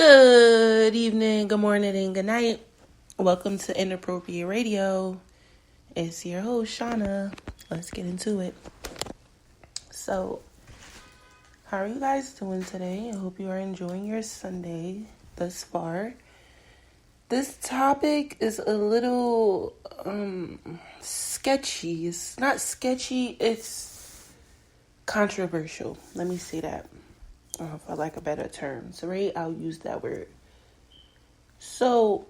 Good evening, good morning, and good night. Welcome to Inappropriate Radio. It's your host, Shauna. Let's get into it. So, how are you guys doing today? I hope you are enjoying your Sunday thus far. This topic is a little sketchy. It's not sketchy, it's controversial. Let me say that. If I like a better term. So, right, I'll use that word. So,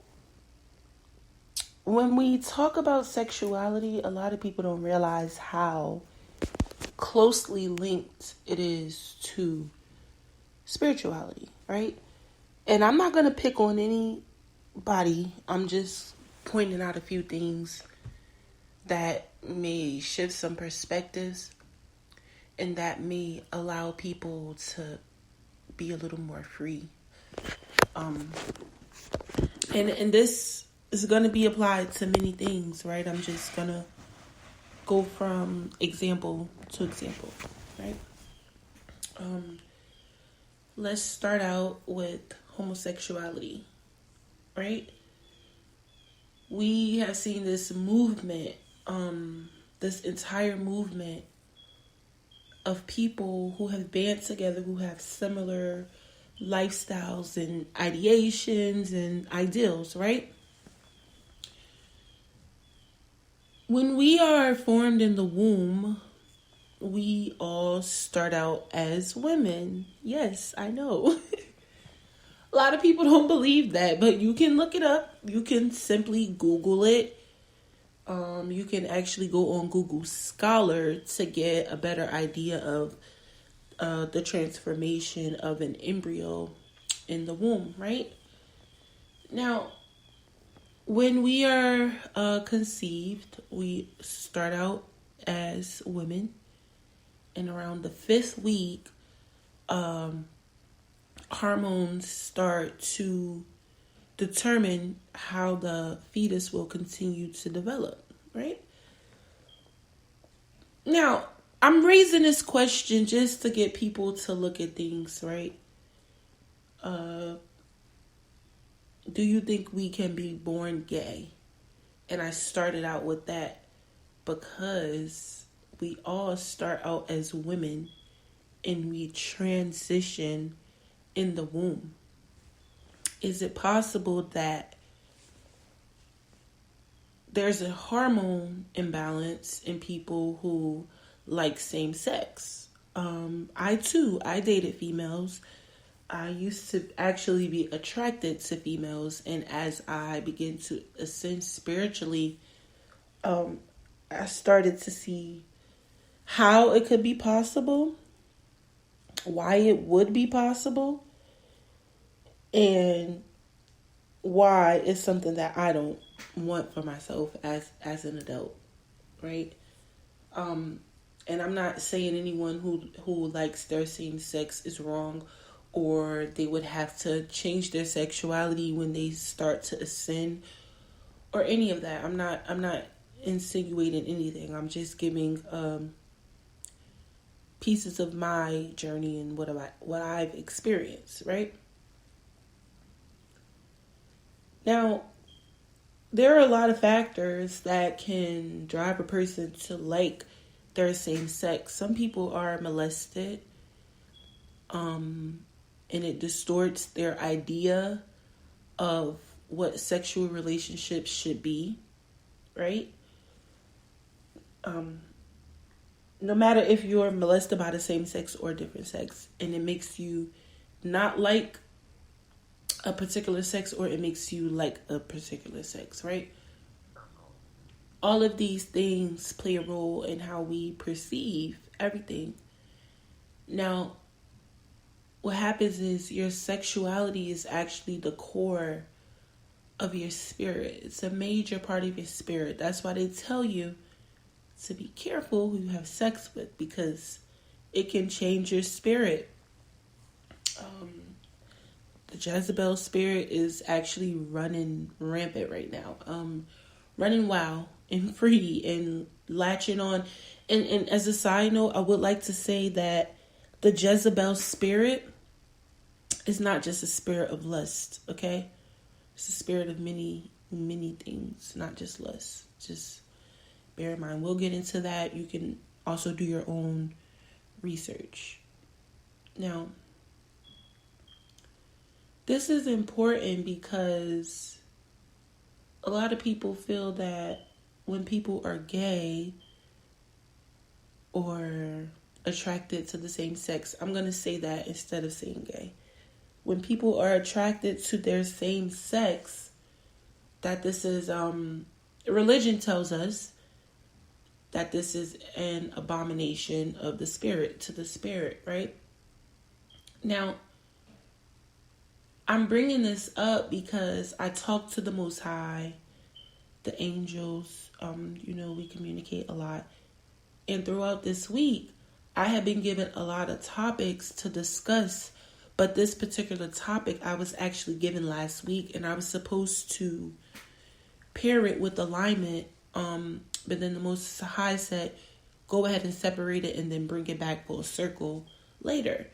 when we talk about sexuality, a lot of people don't realize how closely linked it is to spirituality, right? And I'm not going to pick on anybody. I'm just pointing out a few things that may shift some perspectives and that may allow people to be a little more free. And this is going to be applied to many things, right? I'm just going to go from example to example, right? Let's start out with homosexuality, right? We have seen this movement, this entire movement of people who have band together, who have similar lifestyles and ideations and ideals, right? When we are formed in the womb, we all start out as women. Yes, I know. A lot of people don't believe that, but you can look it up. You can simply Google it. You can actually go on Google Scholar to get a better idea of the transformation of an embryo in the womb, right? Now, when we are conceived, we start out as women, and around the 5th week, hormones start to determine how the fetus will continue to develop, right? Now, I'm raising this question just to get people to look at things, right? Do you think we can be born gay? And I started out with that because we all start out as women and we transition in the womb. Is it possible that there's a hormone imbalance in people who like same sex? I dated females. I used to actually be attracted to females, and as I began to ascend spiritually, I started to see how it could be possible, why it would be possible, and why it's something that I don't want for myself as an adult, right? And I'm not saying anyone who likes their same sex is wrong, or they would have to change their sexuality when they start to ascend, or any of that. I'm not insinuating anything. I'm just giving pieces of my journey and what I've experienced, right? Now, there are a lot of factors that can drive a person to like their same sex. Some people are molested, and it distorts their idea of what sexual relationships should be, right? No matter if you're molested by the same sex or different sex, and it makes you not like a particular sex, or it makes you like a particular sex, right? All of these things play a role in how we perceive everything. Now, what happens is your sexuality is actually the core of your spirit. It's a major part of your spirit. That's why they tell you to be careful who you have sex with, because it can change your spirit. The Jezebel spirit is actually running rampant right now. Running wild and free and latching on. And as a side note, I would like to say that the Jezebel spirit It's not just a spirit of lust, okay? It's a spirit of many, many things, not just lust. Just bear in mind. We'll get into that. You can also do your own research. Now, this is important because a lot of people feel that when people are gay or attracted to the same sex, I'm going to say that instead of saying gay. When people are attracted to their same sex, that this is, religion tells us that this is an abomination of the spirit to the spirit, right? Now, I'm bringing this up because I talk to the Most High, the angels, we communicate a lot. And throughout this week, I have been given a lot of topics to discuss, but this particular topic I was actually given last week, and I was supposed to pair it with alignment, but then the Most High said, go ahead and separate it and then bring it back full circle later.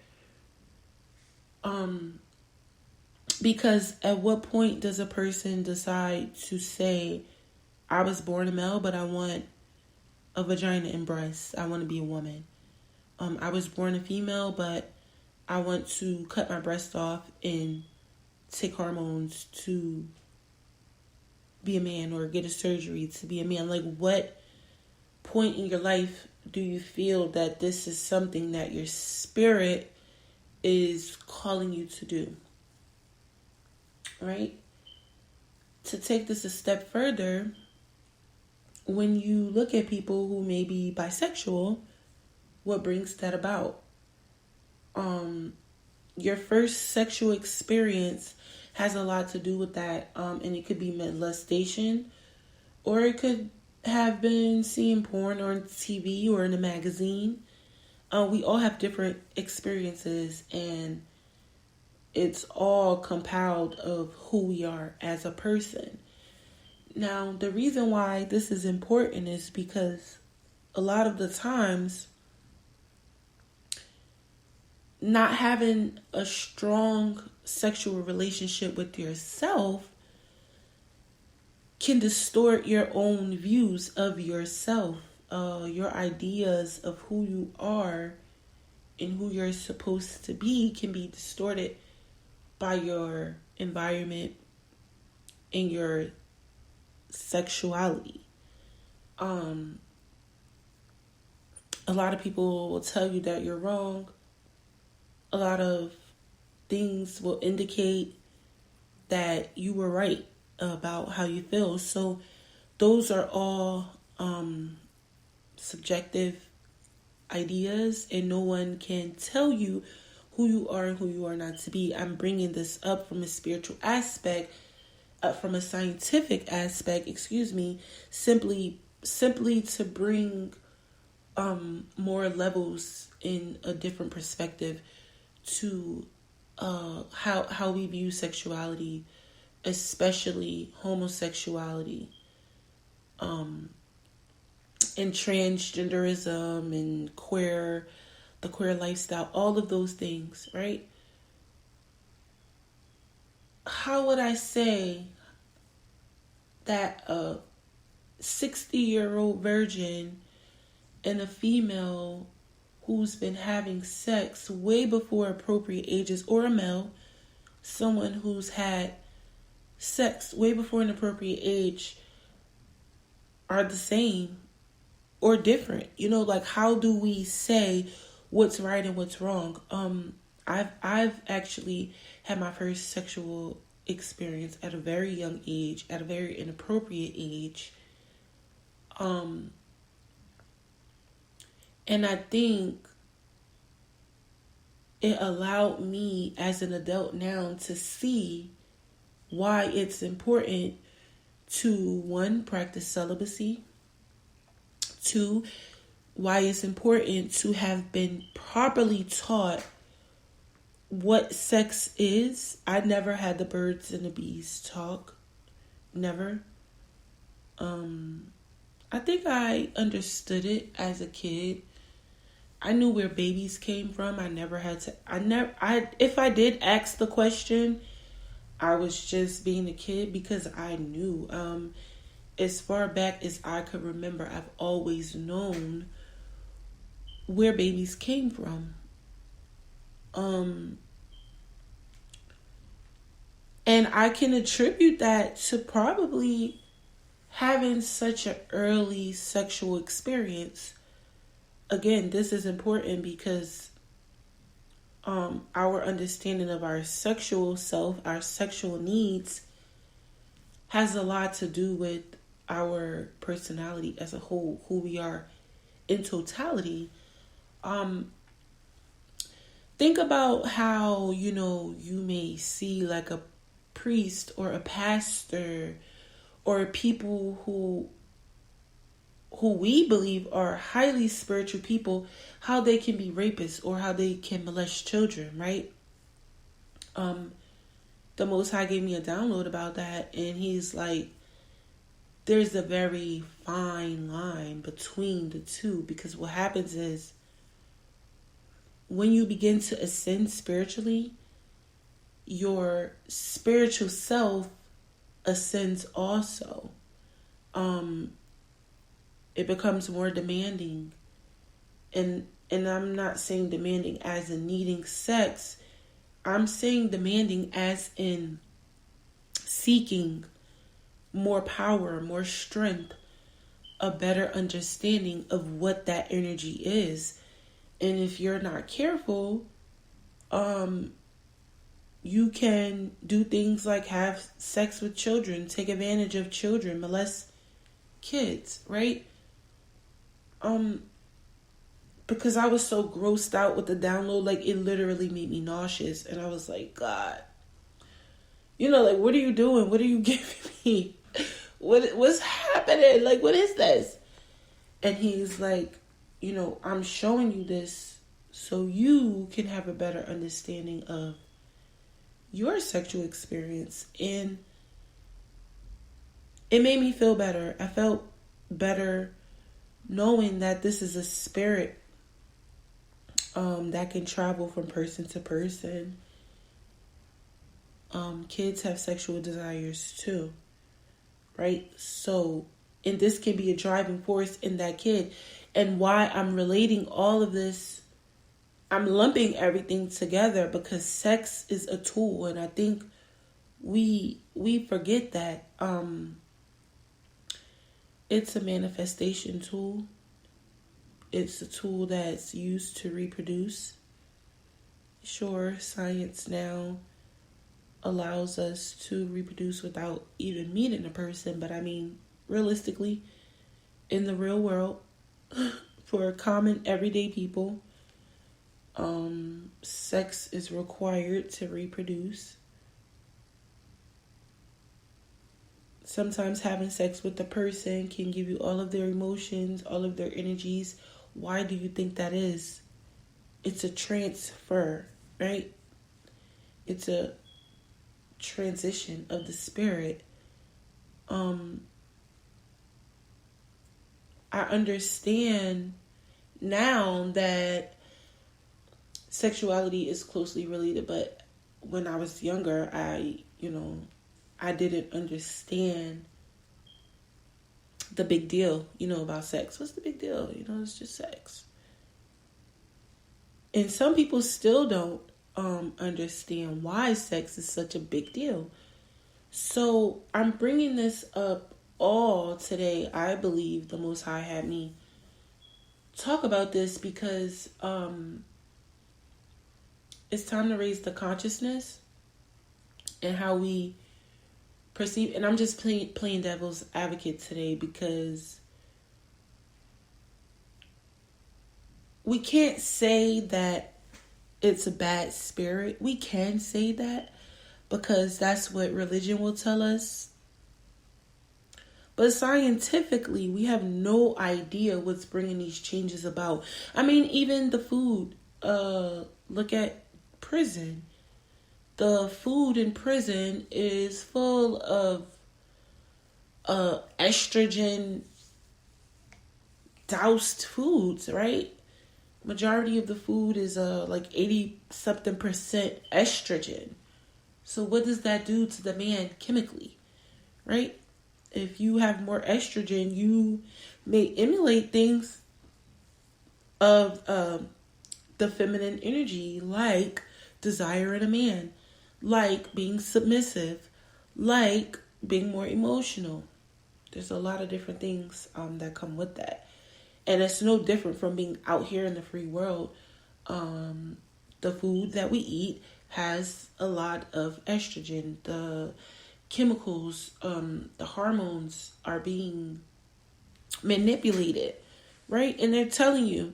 Because at what point does a person decide to say, I was born a male, but I want a vagina and breasts. I want to be a woman. I was born a female, but I want to cut my breast off and take hormones to be a man, or get a surgery to be a man. Like, what point in your life do you feel that this is something that your spirit is calling you to do? Right? To take this a step further, when you look at people who may be bisexual, what brings that about? Your first sexual experience has a lot to do with that, and it could be molestation, or it could have been seeing porn on TV or in a magazine. We all have different experiences, and it's all compiled of who we are as a person. Now, the reason why this is important is because a lot of the times, not having a strong sexual relationship with yourself can distort your own views of yourself. Your ideas of who you are and who you're supposed to be can be distorted by your environment and your sexuality. A lot of people will tell you that you're wrong. A lot of things will indicate that you were right about how you feel. So those are all subjective ideas, and no one can tell you who you are and who you are not to be. I'm bringing this up from a spiritual aspect, from a scientific aspect, simply to bring more levels in a different perspective to how we view sexuality, especially homosexuality, and transgenderism and the queer lifestyle, all of those things, right? How would I say that a 60-year-old virgin and a female who's been having sex way before appropriate ages, or a male, someone who's had sex way before an appropriate age, are the same or different? Like, how do we say what's right and what's wrong? I've actually had my first sexual experience at a very young age, at a very inappropriate age. And I think it allowed me as an adult now to see why it's important to, one, practice celibacy. Two, why it's important to have been properly taught what sex is. I never had the birds and the bees talk. Never. I think I understood it as a kid, I knew where babies came from. If I did ask the question, I was just being a kid because I knew. As far back as I could remember, I've always known where babies came from. And I can attribute that to probably having such an early sexual experience. Again, this is important because our understanding of our sexual self, our sexual needs, has a lot to do with our personality as a whole, who we are in totality. Think about how, you may see like a priest or a pastor or people who we believe are highly spiritual people, how they can be rapists or how they can molest children, right? The Most High gave me a download about that, and he's like, there's a very fine line between the two, because what happens is when you begin to ascend spiritually, your spiritual self ascends also. It becomes more demanding. And I'm not saying demanding as in needing sex. I'm saying demanding as in seeking more power, more strength, a better understanding of what that energy is. And if you're not careful, you can do things like have sex with children, take advantage of children, molest kids, right? Because I was so grossed out with the download, like it literally made me nauseous. And I was like, God, like, what are you doing? What are you giving me? What's happening? Like, what is this? And he's like, I'm showing you this so you can have a better understanding of your sexual experience. And it made me feel better. I felt better knowing that this is a spirit that can travel from person to person. Kids have sexual desires too, right? So, and this can be a driving force in that kid. And why I'm relating all of this, I'm lumping everything together because sex is a tool, and I think we forget that it's a manifestation tool. It's a tool that's used to reproduce. Sure, science now allows us to reproduce without even meeting a person, but I mean, realistically, in the real world, for common everyday people, sex is required to reproduce. Sometimes having sex with the person can give you all of their emotions, all of their energies. Why do you think that is? It's a transfer, right? It's a transition of the spirit. I understand now that sexuality is closely related, but when I was younger, I didn't understand the big deal, about sex. What's the big deal? It's just sex. And some people still don't understand why sex is such a big deal. So I'm bringing this up all today. I believe the Most High had me talk about this because it's time to raise the consciousness and how we perceive. And I'm just playing devil's advocate today because we can't say that it's a bad spirit. We can say that because that's what religion will tell us. But scientifically, we have no idea what's bringing these changes about. I mean, even the food. Look at prison. The food in prison is full of estrogen doused foods, right? majority of the food is like 80 something percent estrogen. So what does that do to the man chemically, right? If you have more estrogen, you may emulate things of the feminine energy, like desire in a man, like being submissive, like being more emotional. There's a lot of different things that come with that. And it's no different from being out here in the free world. The food that we eat has a lot of estrogen. The chemicals, the hormones are being manipulated, right? And they're telling you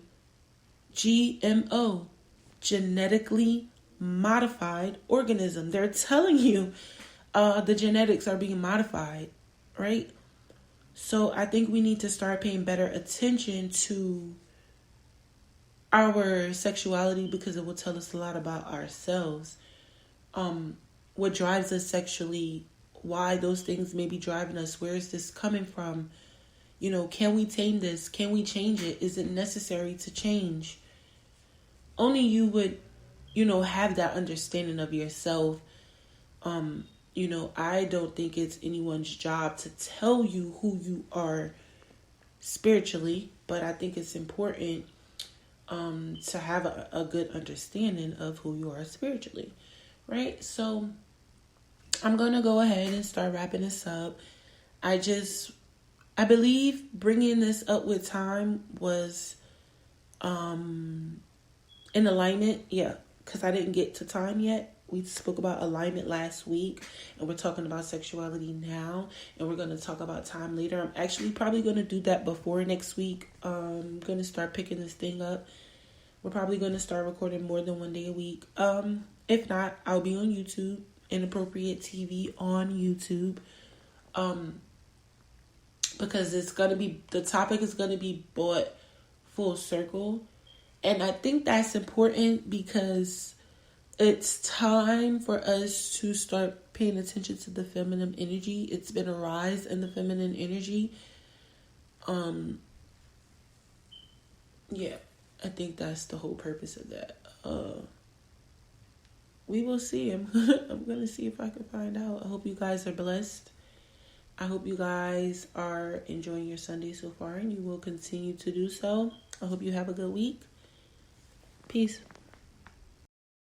GMO, genetically modified organism. They're telling you the genetics are being modified, right? So I think we need to start paying better attention to our sexuality, because it will tell us a lot about ourselves. What drives us sexually, why those things may be driving us, where is this coming from? You know, can we tame this? Can we change it? Is it necessary to change? Only you would, have that understanding of yourself. I don't think it's anyone's job to tell you who you are spiritually, but I think it's important to have a good understanding of who you are spiritually, right? So I'm going to go ahead and start wrapping this up. I believe bringing this up with time was in alignment. Yeah, because I didn't get to time yet. We spoke about alignment last week, and we're talking about sexuality now, and we're going to talk about time later. I'm actually probably going to do that before next week. I'm going to start picking this thing up. We're probably going to start recording more than one day a week. If not, I'll be on YouTube, Inappropriate TV on YouTube. Because the topic is going to be brought full circle. And I think that's important because it's time for us to start paying attention to the feminine energy. It's been a rise in the feminine energy. Yeah, I think that's the whole purpose of that. We will see. I'm going to see if I can find out. I hope you guys are blessed. I hope you guys are enjoying your Sunday so far, and you will continue to do so. I hope you have a good week. Peace.